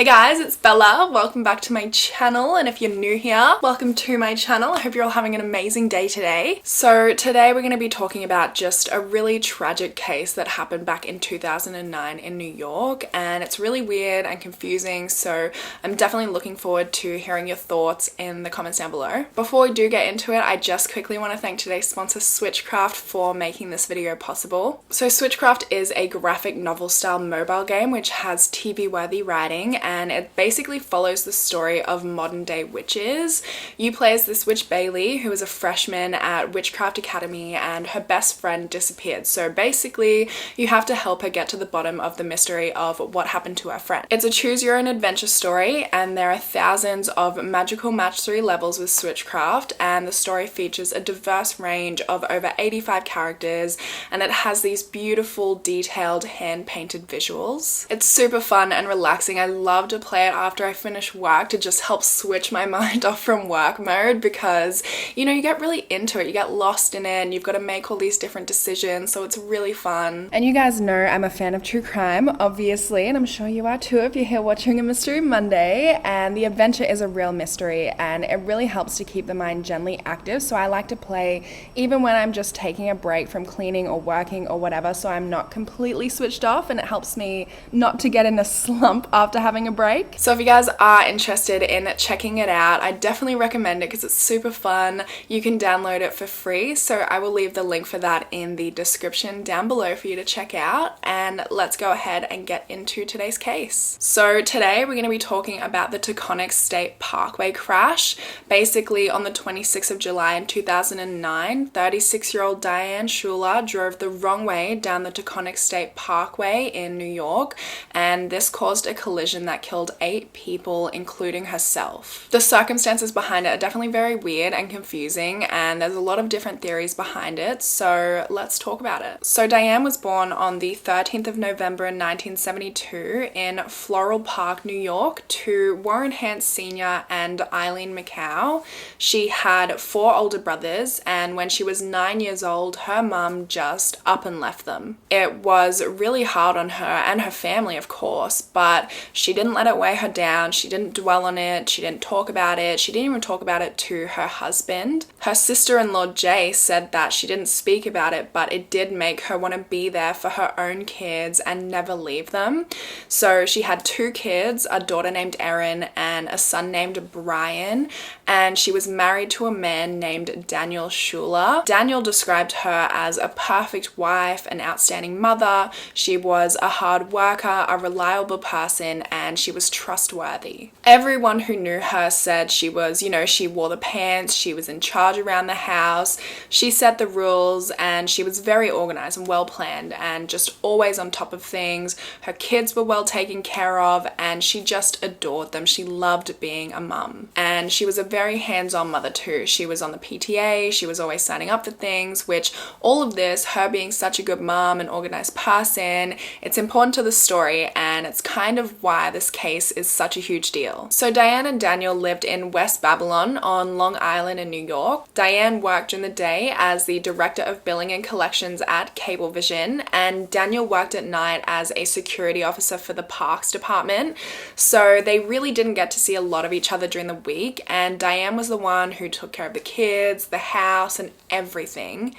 Hey guys, it's Bella. Welcome back to my channel, and if you're new here, welcome to my channel. I hope you're all having an amazing day today. So today we're going to be talking about just a really tragic case that happened back in 2009 in New York, and it's really weird and confusing, so I'm definitely looking forward to hearing your thoughts in the comments down below. Before we do get into it, I just quickly want to thank today's sponsor Switchcraft for making this video possible. So Switchcraft is a graphic novel style mobile game which has TV-worthy writing, and it basically follows the story of modern day witches. You play as this witch Bailey, who is a freshman at Witchcraft Academy, and her best friend disappeared. So basically you have to help her get to the bottom of the mystery of what happened to her friend. It's a choose your own adventure story, and there are thousands of magical match 3 levels with Switchcraft, and the story features a diverse range of over 85 characters, and it has these beautiful detailed hand painted visuals. It's super fun and relaxing. I love to play it after I finish work to just help switch my mind off from work mode, because you know, you get really into it, you get lost in it, and you've got to make all these different decisions, so it's really fun. And you guys know I'm a fan of true crime, obviously, and I'm sure you are too if you're here watching a Mystery Monday, and the adventure is a real mystery, and it really helps to keep the mind gently active, so I like to play even when I'm just taking a break from cleaning or working or whatever, so I'm not completely switched off, and it helps me not to get in a slump after having a break. So if you guys are interested in checking it out, I definitely recommend it because it's super fun. You can download it for free, so I will leave the link for that in the description down below for you to check out, and let's go ahead and get into today's case. So today we're going to be talking about the Taconic State Parkway Crash. Basically on the 26th of July in 2009, 36-year-old Diane Schuler drove the wrong way down the Taconic State Parkway in New York, and this caused a collision that killed 8 people, including herself. The circumstances behind it are definitely very weird and confusing, and there's a lot of different theories behind it, so let's talk about it. So Diane was born on the 13th of November in 1972 in Floral Park, New York, to Warren Hance Sr. and Eileen McCow. She had 4 older brothers, and when she was 9 years old, her mum just up and left them. It was really hard on her and her family, of course, but she didn't let it weigh her down. She didn't dwell on it. She didn't talk about it. She didn't even talk about it to her husband. Her sister-in-law Jay said that she didn't speak about it, but it did make her want to be there for her own kids and never leave them. So she had 2 kids, a daughter named Erin and a son named Brian, and she was married to a man named Daniel Schuler. Daniel described her as a perfect wife, an outstanding mother. She was a hard worker, a reliable person, and she was trustworthy. Everyone who knew her said she was, you know, she wore the pants, she was in charge around the house, she set the rules, and she was very organized and well planned and just always on top of things. Her kids were well taken care of, and she just adored them. She loved being a mum, and she was a very hands-on mother too. She was on the PTA, she was always signing up for things, which all of this, her being such a good mom and organized person, it's important to the story, and it's kind of why this case is such a huge deal. So Diane and Daniel lived in West Babylon on Long Island in New York. Diane worked during the day as the director of billing and collections at Cablevision, and Daniel worked at night as a security officer for the parks department. So they really didn't get to see a lot of each other during the week, and Diane was the one who took care of the kids, the house, and everything.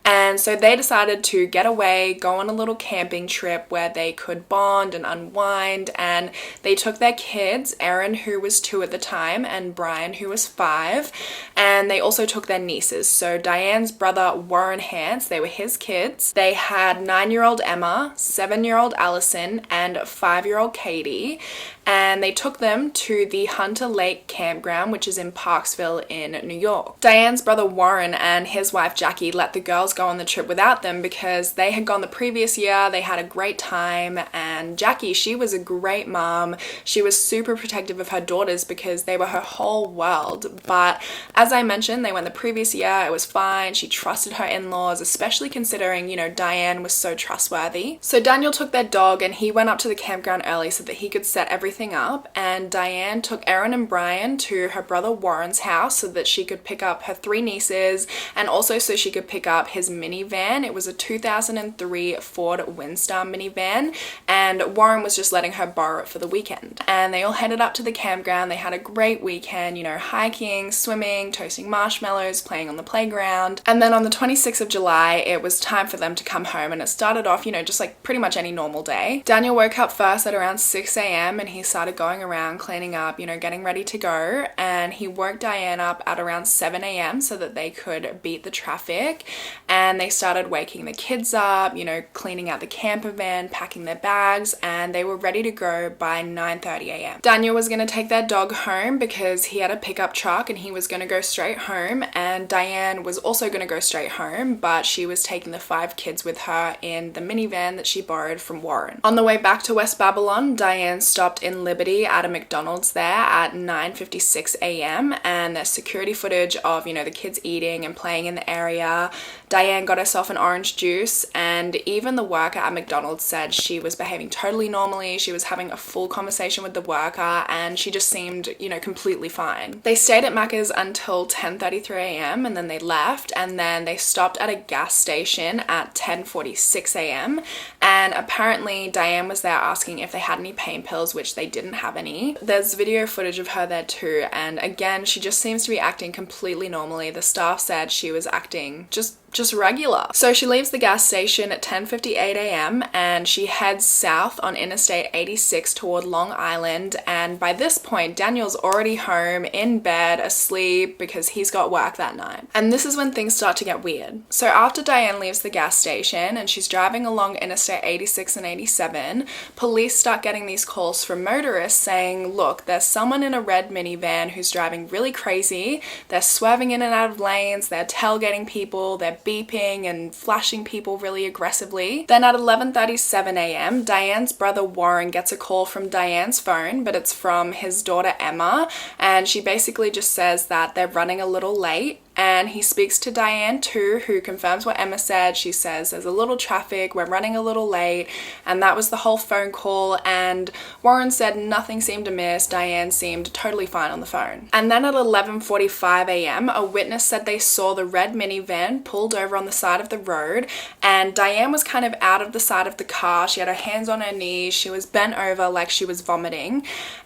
And so they decided to get away, go on a little camping trip where they could bond and unwind, and they took their kids, Erin, who was 2 at the time, and Brian, who was 5, and they also took their nieces. So Diane's brother, Warren Hance, they were his kids. They had 9-year-old Emma, 7-year-old Allison, and 5-year-old Katie, and they took them to the Hunter Lake Campground, which is in Parksville in New York. Diane's brother Warren and his wife Jackie let the girls go on the trip without them because they had gone the previous year, they had a great time, and Jackie, she was a great mom. She was super protective of her daughters because they were her whole world, but as I mentioned, they went the previous year, it was fine, she trusted her in-laws, especially considering, you know, Diane was so trustworthy. So Daniel took their dog and he went up to the campground early so that he could set everything up, and Diane took Erin and Brian to her brother Warren's house so that she could pick up her 3 nieces, and also so she could pick up his his minivan. It was a 2003 Ford Windstar minivan, and Warren was just letting her borrow it for the weekend. And they all headed up to the campground. They had a great weekend, you know, hiking, swimming, toasting marshmallows, playing on the playground. And then on the 26th of July, it was time for them to come home, and it started off, you know, just like pretty much any normal day. Daniel woke up first at around 6 a.m. and he started going around, cleaning up, you know, getting ready to go. And he woke Diane up at around 7 a.m. so that they could beat the traffic. And they started waking the kids up, you know, cleaning out the camper van, packing their bags, and they were ready to go by 9:30 a.m. Daniel was going to take their dog home because he had a pickup truck and he was going to go straight home, and Diane was also going to go straight home, but she was taking the 5 kids with her in the minivan that she borrowed from Warren. On the way back to West Babylon, Diane stopped in Liberty at a McDonald's there at 9:56 a.m. and there's security footage of, you know, the kids eating and playing in the area. Diane got herself an orange juice, and even the worker at McDonald's said she was behaving totally normally. She was having a full conversation with the worker and she just seemed, you know, completely fine. They stayed at Macca's until 10:33 a.m. and then they left, and then they stopped at a gas station at 10:46 a.m. and apparently Diane was there asking if they had any pain pills, which they didn't have any. There's video footage of her there too, and again, she just seems to be acting completely normally. The staff said she was acting just regular. So she leaves the gas station at 10:58 a.m. and she heads south on Interstate 86 toward Long Island, and by this point Daniel's already home, in bed, asleep, because he's got work that night. And this is when things start to get weird. So after Diane leaves the gas station and she's driving along Interstate 86 and 87, police start getting these calls from motorists saying, look, there's someone in a red minivan who's driving really crazy, they're swerving in and out of lanes, they're tailgating people, they're beeping and flashing people really aggressively. Then at 11:37 a.m., Diane's brother Warren gets a call from Diane's phone, but it's from his daughter Emma, and she basically just says that they're running a little late. And he speaks to Diane too, who confirms what Emma said. She says there's a little traffic, we're running a little late, and that was the whole phone call. And Warren said nothing seemed amiss. Diane seemed totally fine on the phone. And then at 11:45 a.m., a witness said they saw the red minivan pulled over on the side of the road, and Diane was kind of out of the side of the car. She had her hands on her knees, she was bent over like she was vomiting.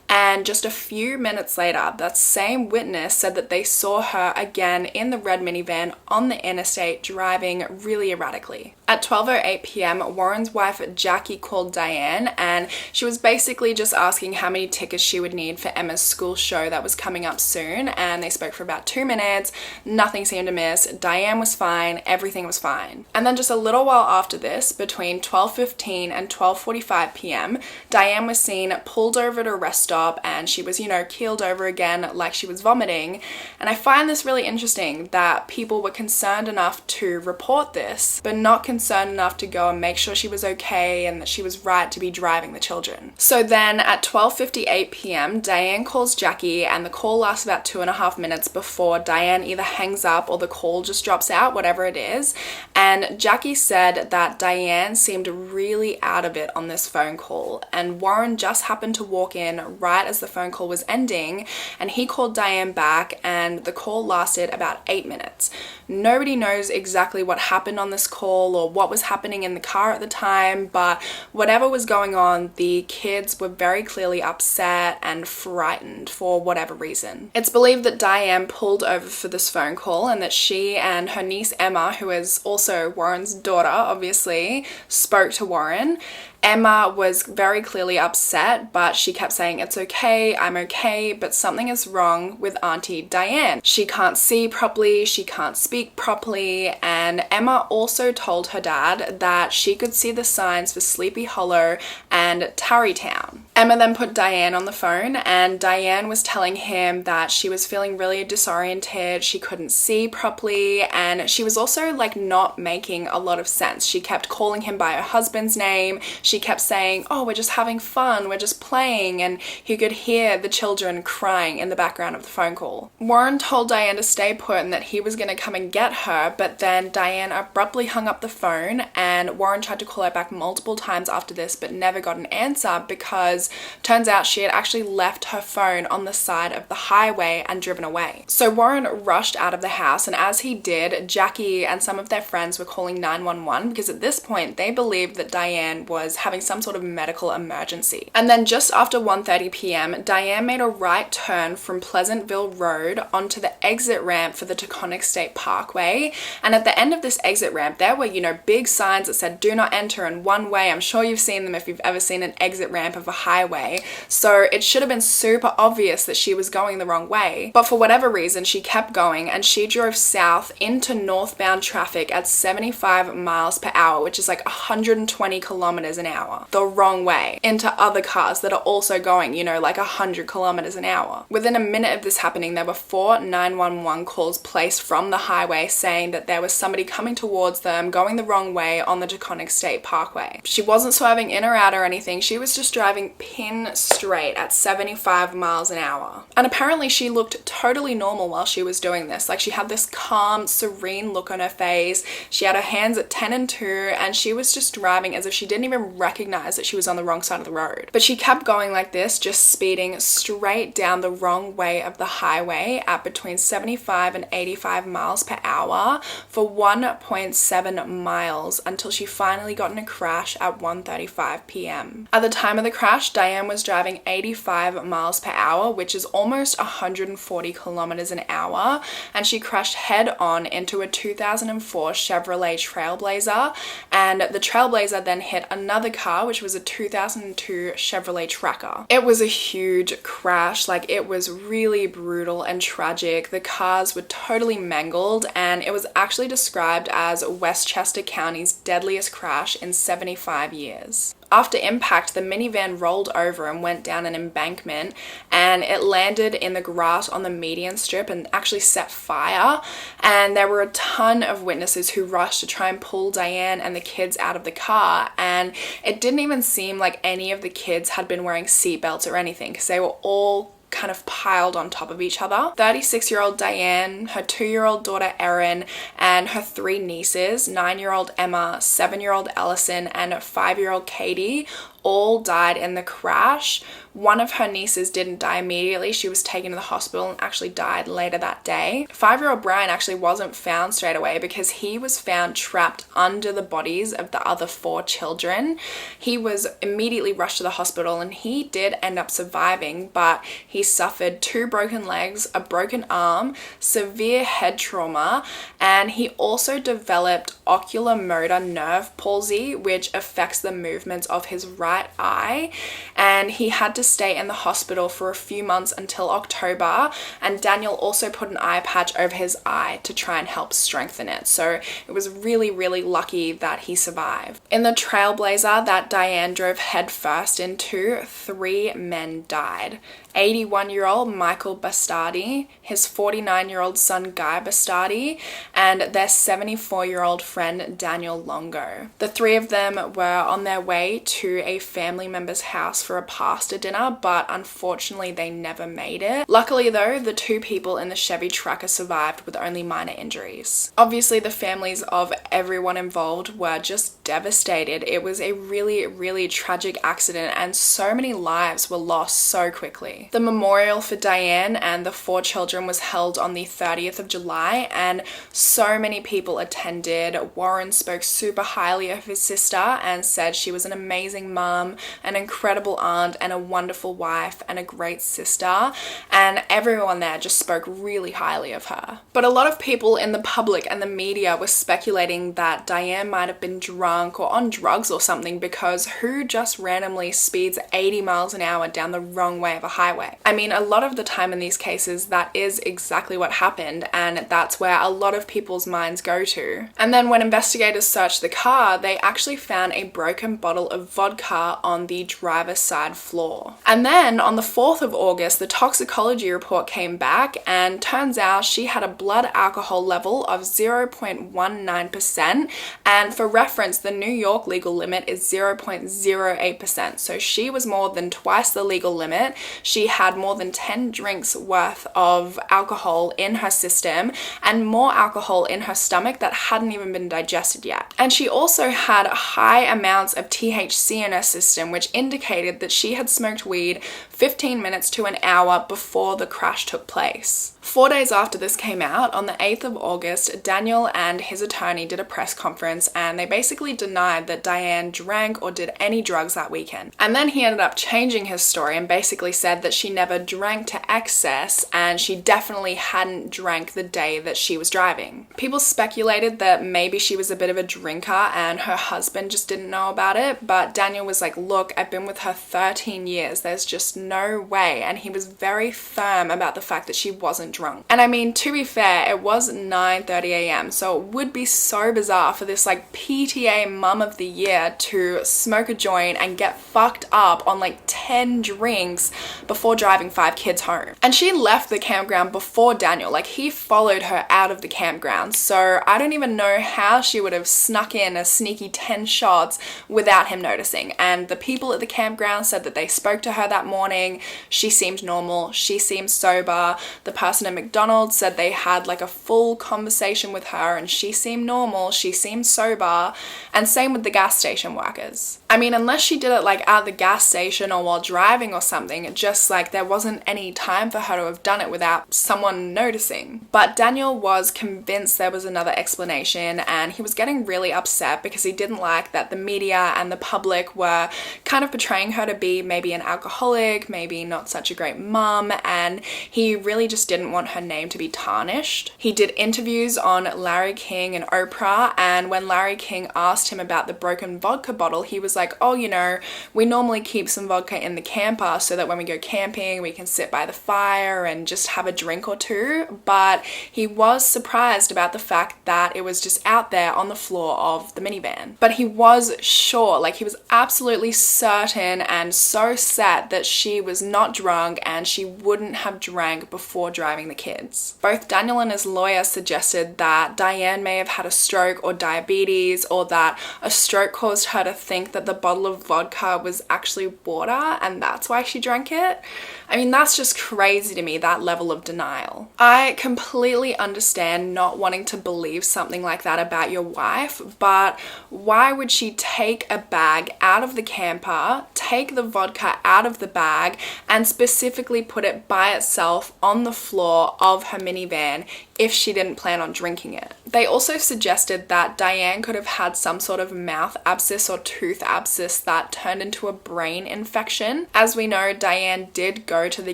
And just a few minutes later, that same witness said that they saw her again in the red minivan on the interstate driving really erratically. At 12:08 p.m., Warren's wife Jackie called Diane, and she was basically just asking how many tickets she would need for Emma's school show that was coming up soon, and they spoke for about 2 minutes. Nothing seemed amiss. Diane was fine. Everything was fine. And then just a little while after this, between 12:15 and 12:45 p.m., Diane was seen pulled over at a rest stop, and she was, you know, keeled over again like she was vomiting. And I find this really interesting that people were concerned enough to report this, but not concerned enough to go and make sure she was okay and that she was right to be driving the children. So then at 12:58 p.m., Diane calls Jackie, and the call lasts about 2.5 minutes before Diane either hangs up or the call just drops out, whatever it is. And Jackie said that Diane seemed really out of it on this phone call, and Warren just happened to walk in right as the phone call was ending, and he called Diane back, and the call lasted about 8 minutes. Nobody knows exactly what happened on this call or what was happening in the car at the time, but whatever was going on, the kids were very clearly upset and frightened for whatever reason. It's believed that Diane pulled over for this phone call, and that she and her niece Emma, who is also Warren's daughter, obviously, spoke to Warren. Emma was very clearly upset, but she kept saying, it's okay, I'm okay, but something is wrong with Aunty Diane. She can't see properly, she can't speak properly, and Emma also told her dad that she could see the signs for Sleepy Hollow and Tarrytown. Emma then put Diane on the phone, and Diane was telling him that she was feeling really disoriented, she couldn't see properly, and she was also like not making a lot of sense. She kept calling him by her husband's name. She kept saying, oh, we're just having fun, we're just playing, and he could hear the children crying in the background of the phone call. Warren told Diane to stay put and that he was going to come and get her, but then Diane abruptly hung up the phone, and Warren tried to call her back multiple times after this but never got an answer because because turns out she had actually left her phone on the side of the highway and driven away. So Warren rushed out of the house, and as he did, Jackie and some of their friends were calling 911 because at this point they believed that Diane was having some sort of medical emergency. And then just after 1:30 p.m, Diane made a right turn from Pleasantville Road onto the exit ramp for the Taconic State Parkway, and at the end of this exit ramp there were, big signs that said do not enter and one way. I'm sure you've seen them if you've ever seen an exit ramp of a highway, so it should have been super obvious that she was going the wrong way, but for whatever reason she kept going and she drove south into northbound traffic at 75 miles per hour, which is like 120 kilometers an hour, the wrong way, into other cars that are also going, like 100 kilometers an hour. Within a minute of this happening, there were 4 911 calls placed from the highway saying that there was somebody coming towards them going the wrong way on the Taconic State Parkway. She wasn't swerving in or out or anything, she was just driving pin straight at 75 miles an hour. And apparently she looked totally normal while she was doing this. Like, she had this calm, serene look on her face, she had her hands at 10 and 2, and she was just driving as if she didn't even recognize that she was on the wrong side of the road. But she kept going like this, just speeding straight down the wrong way of the highway at between 75 and 85 miles per hour for 1.7 miles until she finally got in a crash at 1:35 p.m. At the time of the crash, Diane was driving 85 miles per hour, which is almost 140 kilometers an hour, and she crashed head on into a 2004 Chevrolet Trailblazer, and the Trailblazer then hit another car, which was a 2002 Chevrolet Tracker. It was a huge crash, like it was really brutal and tragic. The cars were totally mangled, and it was actually described as Westchester County's deadliest crash in 75 years. After impact, the minivan rolled over and went down an embankment, and it landed in the grass on the median strip and actually set fire. And there were a ton of witnesses who rushed to try and pull Diane and the kids out of the car, and it didn't even seem like any of the kids had been wearing seatbelts or anything because they were all kind of piled on top of each other. 36-year-old Diane, her 2-year-old daughter Erin, and her 3 nieces, 9-year-old Emma, 7-year-old Ellison, and 5-year-old Katie, all died in the crash. One of her nieces didn't die immediately. She was taken to the hospital and actually died later that day. 5-year-old Brian actually wasn't found straight away because he was found trapped under the bodies of the other 4 children. He was immediately rushed to the hospital and he did end up surviving, but he suffered 2 broken legs, a broken arm, severe head trauma, and he also developed ocular motor nerve palsy, which affects the movements of his right eye, and he had to stay in the hospital for a few months until October, and Daniel also put an eye patch over his eye to try and help strengthen it. So it was really, really lucky that he survived. In the Trailblazer that Diane drove headfirst into, 3 men died. 81-year-old Michael Bastardi, his 49-year-old son Guy Bastardi, and their 74-year-old friend Daniel Longo. The 3 of them were on their way to a family member's house for a pasta dinner, but unfortunately they never made it. Luckily though, the 2 people in the Chevy Tracker survived with only minor injuries. Obviously the families of everyone involved were just devastated. It was a really, really tragic accident and so many lives were lost so quickly. The memorial for Diane and the 4 children was held on the 30th of July, and so many people attended. Warren spoke super highly of his sister and said she was an amazing mum, an incredible aunt, and a wonderful wife, and a great sister, and everyone there just spoke really highly of her. But a lot of people in the public and the media were speculating that Diane might have been drunk or on drugs or something, because who just randomly speeds 80 miles an hour down the wrong way of a highway? I mean, a lot of the time in these cases, that is exactly what happened, and that's where a lot of people's minds go to. And then when investigators searched the car, they actually found a broken bottle of vodka on the driver's side floor. And then on the 4th of August, the toxicology report came back, and turns out she had a blood alcohol level of 0.19%, and for reference, the New York legal limit is 0.08%. So she was more than twice the legal limit. She had more than 10 drinks worth of alcohol in her system and more alcohol in her stomach that hadn't even been digested yet. And she also had high amounts of THC in her system, which indicated that she had smoked weed 15 minutes to an hour before the crash took place. 4 days after this came out, on the 8th of August, Daniel and his attorney did a press conference and they basically denied that Diane drank or did any drugs that weekend. And then he ended up changing his story and basically said that she never drank to excess and she definitely hadn't drank the day that she was driving. People speculated that maybe she was a bit of a drinker and her husband just didn't know about it, but Daniel was like, look, I've been with her 13 years, there's just no way. And he was very firm about the fact that she wasn't drunk. And I mean, to be fair, it was 9:30 a.m. so it would be so bizarre for this like PTA mum of the year to smoke a joint and get fucked up on like 10 drinks before driving 5 kids home. And she left the campground before Daniel, like he followed her out of the campground. So I don't even know how she would have snuck in a sneaky 10 shots without him noticing. And the people at the campground said that they spoke to her that morning. She seemed normal. She seemed sober. The person at McDonald's said they had like a full conversation with her and she seemed normal. She seemed sober. And same with the gas station workers. I mean, unless she did it like at the gas station or while driving or something, it just like there wasn't any time for her to have done it without someone noticing. But Daniel was convinced there was another explanation and he was getting really upset because he didn't like that the media and the public were kind of portraying her to be maybe an alcoholic, maybe not such a great mum, and he really just didn't want her name to be tarnished. He did interviews on Larry King and Oprah, and when Larry King asked him about the broken vodka bottle, he was like, oh, you know, we normally keep some vodka in the camper so that when we go camping we can sit by the fire and just have a drink or two. But he was surprised about the fact that it was just out there on the floor of the minivan. But he was sure, like he was absolutely certain and so set that she was not drunk and she wouldn't have drank before driving the kids. Both Daniel and his lawyer suggested that Diane may have had a stroke or diabetes, or that a stroke caused her to think that the bottle of vodka was actually water and that's why she drank it. I mean, that's just crazy to me, that level of denial. I completely understand not wanting to believe something like that about your wife, but why would she take a bag out of the camper, take the vodka out of the bag, and specifically put it by itself on the floor of her minivan if she didn't plan on drinking it? They also suggested that Diane could have had some sort of mouth abscess or tooth abscess that turned into a brain infection. As we know, Diane did go to the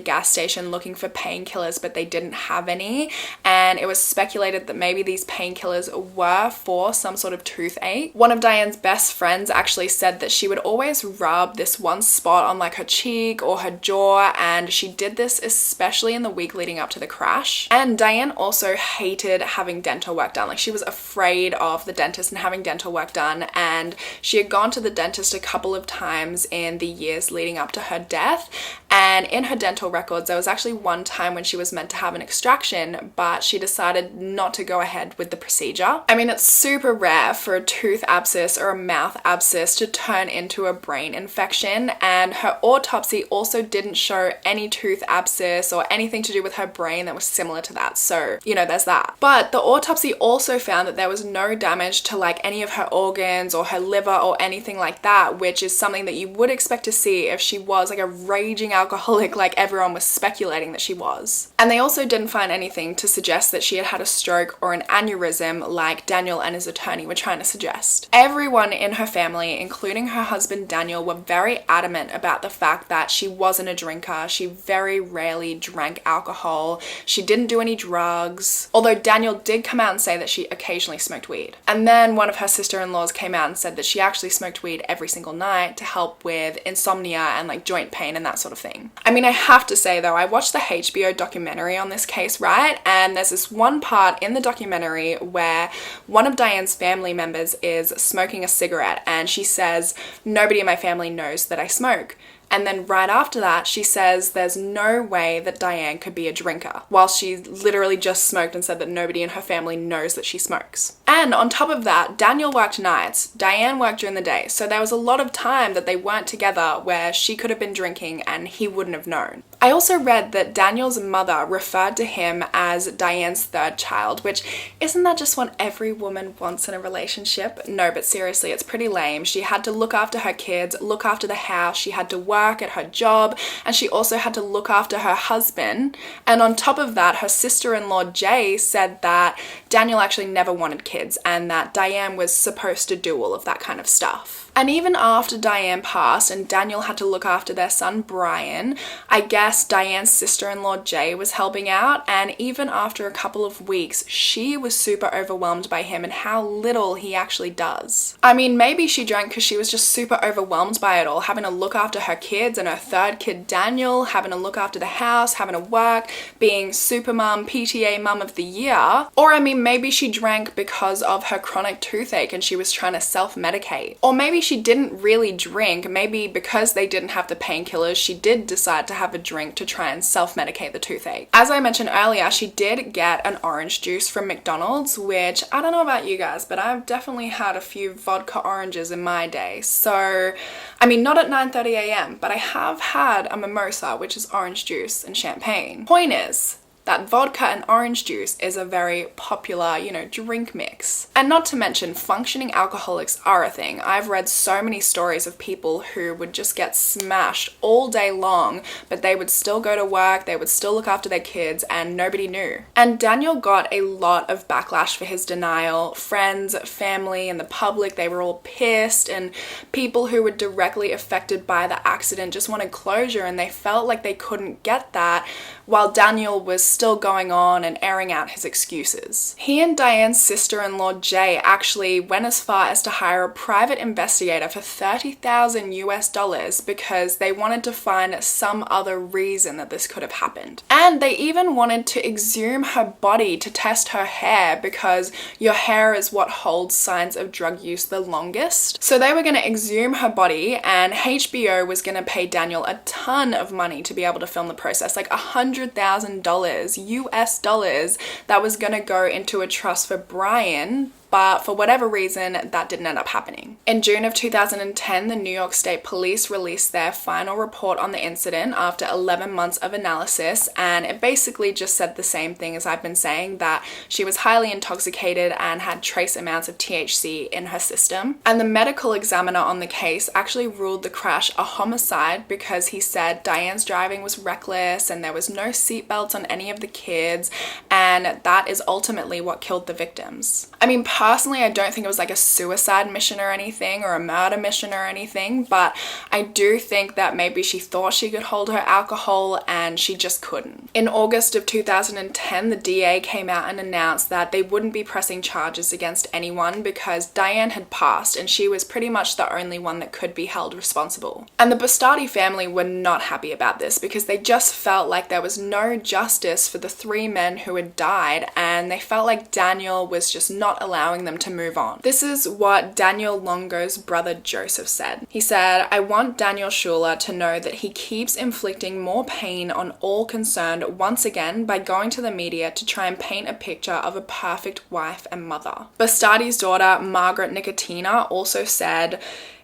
gas station looking for painkillers, but they didn't have any, and it was speculated that maybe these painkillers were for some sort of toothache. One of Diane's best friends actually said that she would always rub this one spot on like her cheek or her jaw, and she did this especially in the week leading up to the crash. And Diane also hated having dental work done. Like she was afraid of the dentist and having dental work done, and she had gone to the dentist a couple of times in the years leading up to her death. And in her dental records, there was actually one time when she was meant to have an extraction, but she decided not to go ahead with the procedure. I mean, it's super rare for a tooth abscess or a mouth abscess to turn into a brain infection, and her autopsy also didn't show any tooth abscess or anything to do with her brain that was similar to that. So, you know, there's that. But the autopsy also found that there was no damage to like any of her organs or her liver or anything like that, which is something that you would expect to see if she was like a raging alcoholic like everyone was speculating that she was. And they also didn't find anything to suggest that she had had a stroke or an aneurysm like Daniel and his attorney were trying to suggest. Everyone in her family, including her husband Daniel, were very adamant about the fact that she wasn't a drinker. She very rarely drank alcohol. She didn't do any drugs, although Daniel did come out and say that she occasionally smoked weed. And then one of her sister-in-laws came out and said that she actually smoked weed every single night to help with insomnia and like joint pain and that sort of thing. I mean, I have to say though, I watched the HBO documentary on this case, right? And there's this one part in the documentary where one of Diane's family members is smoking a cigarette and she says, nobody in my family knows that I smoke. And then right after that, she says there's no way that Diane could be a drinker, while she literally just smoked and said that nobody in her family knows that she smokes. And on top of that, Daniel worked nights, Diane worked during the day, so there was a lot of time that they weren't together where she could have been drinking and he wouldn't have known. I also read that Daniel's mother referred to him as Diane's third child, which isn't that just what every woman wants in a relationship? No, but seriously, it's pretty lame. She had to look after her kids, look after the house, she had to work at her job, and she also had to look after her husband. And on top of that, her sister-in-law Jay said that Daniel actually never wanted kids and that Diane was supposed to do all of that kind of stuff. And even after Diane passed and Daniel had to look after their son Brian, I guess Diane's sister-in-law Jay was helping out, and even after a couple of weeks, she was super overwhelmed by him and how little he actually does. I mean, maybe she drank because she was just super overwhelmed by it all, having to look after her kids and her third kid Daniel, having to look after the house, having to work, being super mum, PTA mum of the year. Or I mean, maybe she drank because of her chronic toothache and she was trying to self-medicate. Or maybe she didn't really drink. Maybe because they didn't have the painkillers, she did decide to have a drink to try and self-medicate the toothache. As I mentioned earlier, she did get an orange juice from McDonald's, which I don't know about you guys, but I've definitely had a few vodka oranges in my day. So, I mean, not at 9:30 a.m., but I have had a mimosa, which is orange juice and champagne. Point is, that vodka and orange juice is a very popular, drink mix. And not to mention, functioning alcoholics are a thing. I've read so many stories of people who would just get smashed all day long, but they would still go to work, they would still look after their kids, and nobody knew. And Daniel got a lot of backlash for his denial. Friends, family, and the public, they were all pissed, and people who were directly affected by the accident just wanted closure, and they felt like they couldn't get that, while Daniel was still going on and airing out his excuses. He and Diane's sister-in-law Jay actually went as far as to hire a private investigator for $30,000 because they wanted to find some other reason that this could have happened. And they even wanted to exhume her body to test her hair because your hair is what holds signs of drug use the longest. So they were going to exhume her body, and HBO was going to pay Daniel a ton of money to be able to film the process, like $100,000 US dollars, that was going to go into a trust for Brian. But for whatever reason, that didn't end up happening. In June of 2010, the New York State Police released their final report on the incident after 11 months of analysis, and it basically just said the same thing as I've been saying, that she was highly intoxicated and had trace amounts of THC in her system. And the medical examiner on the case actually ruled the crash a homicide because he said Diane's driving was reckless and there was no seatbelts on any of the kids, and that is ultimately what killed the victims. I mean, personally, I don't think it was like a suicide mission or anything, or a murder mission or anything, but I do think that maybe she thought she could hold her alcohol and she just couldn't. In August of 2010, the DA came out and announced that they wouldn't be pressing charges against anyone because Diane had passed and she was pretty much the only one that could be held responsible. And the Bastardi family were not happy about this because they just felt like there was no justice for the three men who had died, and they felt like Daniel was just not allowing them to move on. This is what Daniel Longo's brother Joseph said. He said, "I want Daniel Schuler to know that he keeps inflicting more pain on all concerned once again by going to the media to try and paint a picture of a perfect wife and mother." Bastardi's daughter, Margaret Nicotina, also said,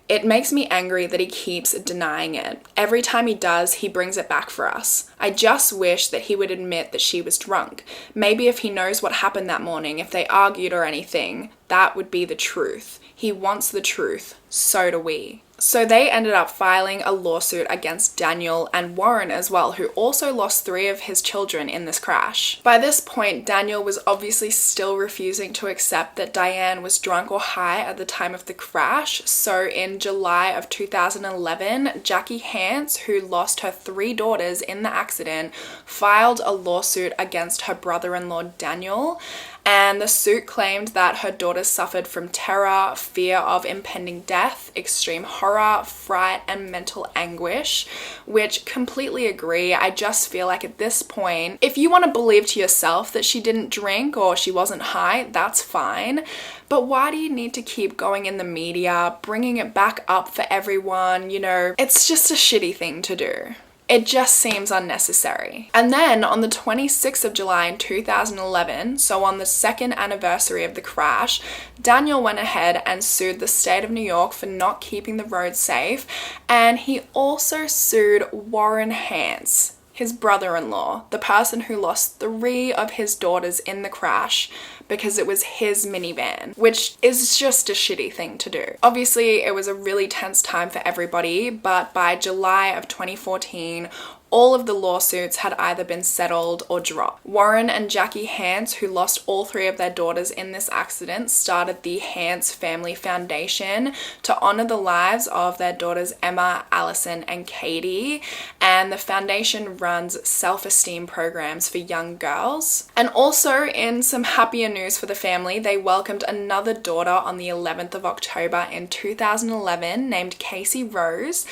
"It makes me angry that he keeps denying it. Every time he does, he brings it back for us. I just wish that he would admit that she was drunk. Maybe if he knows what happened that morning, if they argued or anything, that would be the truth. He wants the truth. So do we." So they ended up filing a lawsuit against Daniel and Warren as well, who also lost 3 of his children in this crash. By this point, Daniel was obviously still refusing to accept that Diane was drunk or high at the time of the crash. So in July of 2011, Jackie Hance, who lost her 3 daughters in the accident, filed a lawsuit against her brother-in-law Daniel. And the suit claimed that her daughters suffered from terror, fear of impending death, extreme horror, fright, and mental anguish, which completely agree. I just feel like at this point, if you want to believe to yourself that she didn't drink or she wasn't high, that's fine. But why do you need to keep going in the media, bringing it back up for everyone? You know, it's just a shitty thing to do. It just seems unnecessary. And then on the 26th of July in 2011, so on the second anniversary of the crash, Daniel went ahead and sued the state of New York for not keeping the road safe. And he also sued Warren Hance, his brother-in-law, the person who lost 3 of his daughters in the crash, because it was his minivan, which is just a shitty thing to do. Obviously, it was a really tense time for everybody, but by July of 2014, all of the lawsuits had either been settled or dropped. Warren and Jackie Hance, who lost all 3 of their daughters in this accident, started the Hance Family Foundation to honor the lives of their daughters Emma, Allison, and Katie. And the foundation runs self-esteem programs for young girls. And also, in some happier news for the family, they welcomed another daughter on the 11th of October in 2011 named Casey Rose.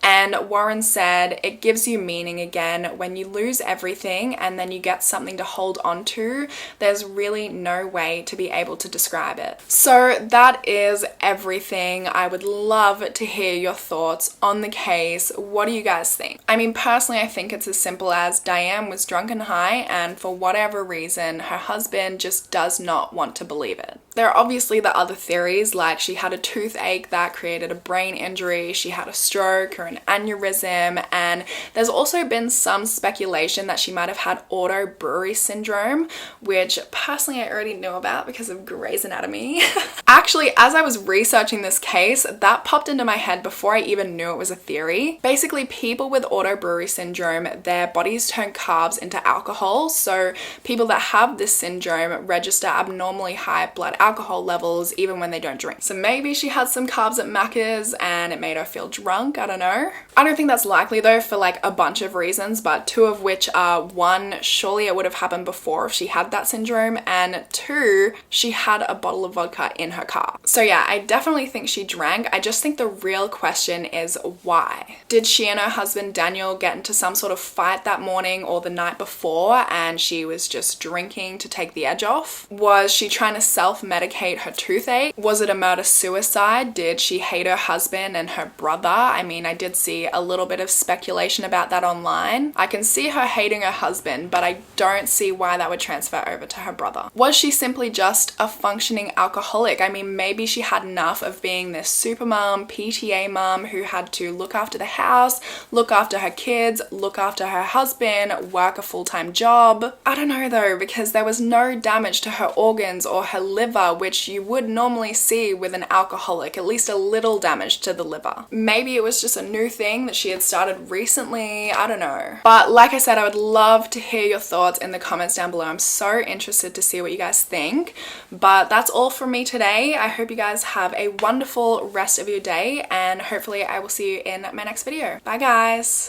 And Warren said, "It gives you meaning again. When you lose everything and then you get something to hold on to, there's really no way to be able to describe it." So that is everything. I would love to hear your thoughts on the case. What do you guys think? I mean, personally, I think it's as simple as Diane was drunk and high, and for whatever reason, her husband just does not want to believe it. There are obviously the other theories, like she had a toothache that created a brain injury, she had a stroke or an aneurysm, and there's also been some speculation that she might have had Brewery syndrome, which personally I already knew about because of Grey's Anatomy. Actually, as I was researching this case, that popped into my head before I even knew it was a theory. Basically, people with Brewery syndrome, their bodies turn carbs into alcohol, so people that have this syndrome register abnormally high blood alcohol levels even when they don't drink. So maybe she had some carbs at Macca's and it made her feel drunk, I don't know. I don't think that's likely though, for like a bunch of reasons, but 2 of which are, 1, surely it would have happened before if she had that syndrome, and 2, she had a bottle of vodka in her car. So yeah, I definitely think she drank. I just think the real question is why? Did she and her husband Daniel get into some sort of fight that morning or the night before and she was just drinking to take the edge off? Was she trying to self-medicate her toothache? Was it a murder-suicide? Did she hate her husband and her brother? I mean, I did see a little bit of speculation about that online. I can see her hating her husband, but I don't see why that would transfer over to her brother. Was she simply just a functioning alcoholic? I mean, maybe she had enough of being this super mom, PTA mom who had to look after the house, look after her kids, look after her husband, work a full-time job. I don't know though, because there was no damage to her organs or her liver, which you would normally see with an alcoholic, at least a little damage to the liver. Maybe it was just a new thing that she had started recently, I don't know. But like I said, I would love to hear your thoughts in the comments down below. I'm so interested to see what you guys think. But that's all from me today. I hope you guys have a wonderful rest of your day, and hopefully I will see you in my next video. Bye guys!